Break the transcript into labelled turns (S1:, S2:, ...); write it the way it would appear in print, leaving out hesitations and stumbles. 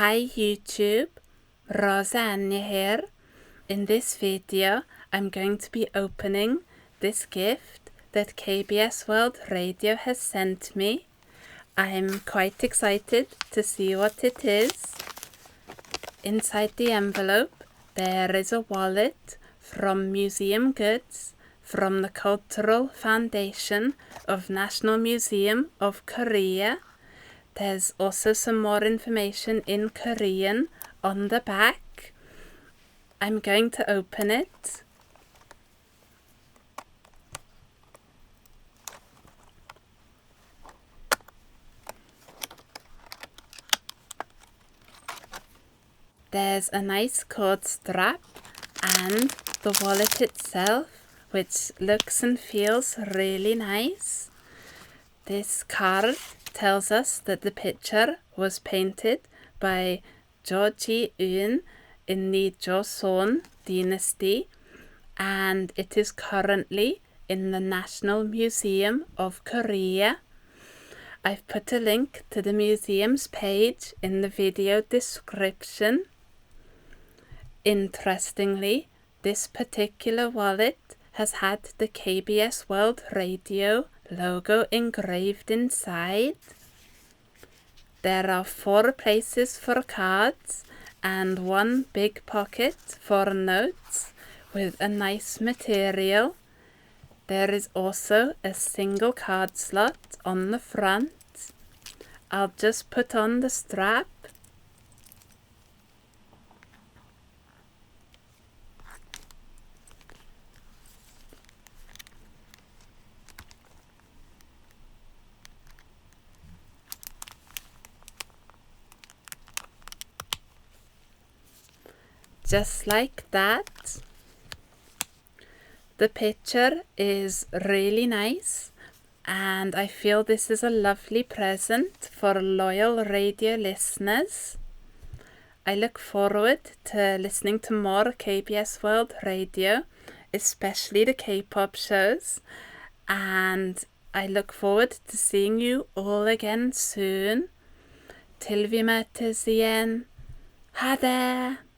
S1: Hi YouTube, Roseannya here. In this video, I'm going to be opening this gift that KBS World Radio has sent me. I'm quite excited to see what it is. Inside the envelope, there is a wallet from Museum Goods from the Cultural Foundation of National Museum of Korea. There's also some more information in Korean on the back. I'm going to open it. There's a nice cord strap and the wallet itself, which looks and feels really nice. This card tells us that the picture was painted by Jo Ji-eun in the Joseon dynasty, and it is currently in the National Museum of Korea. I've put a link to the museum's page in the video description. Interestingly, this particular wallet has had the KBS World Radio logo engraved inside. There are 4 places for cards and 1 big pocket for notes with a nice material. There is also a single card slot on the front. I'll just put on the strap. Just like that. The picture is really nice, and I feel this is a lovely present for loyal radio listeners. I look forward to listening to more KBS World Radio, especially the K-pop shows, and I look forward to seeing you all again soon. Till vi mötes igen. Ha det!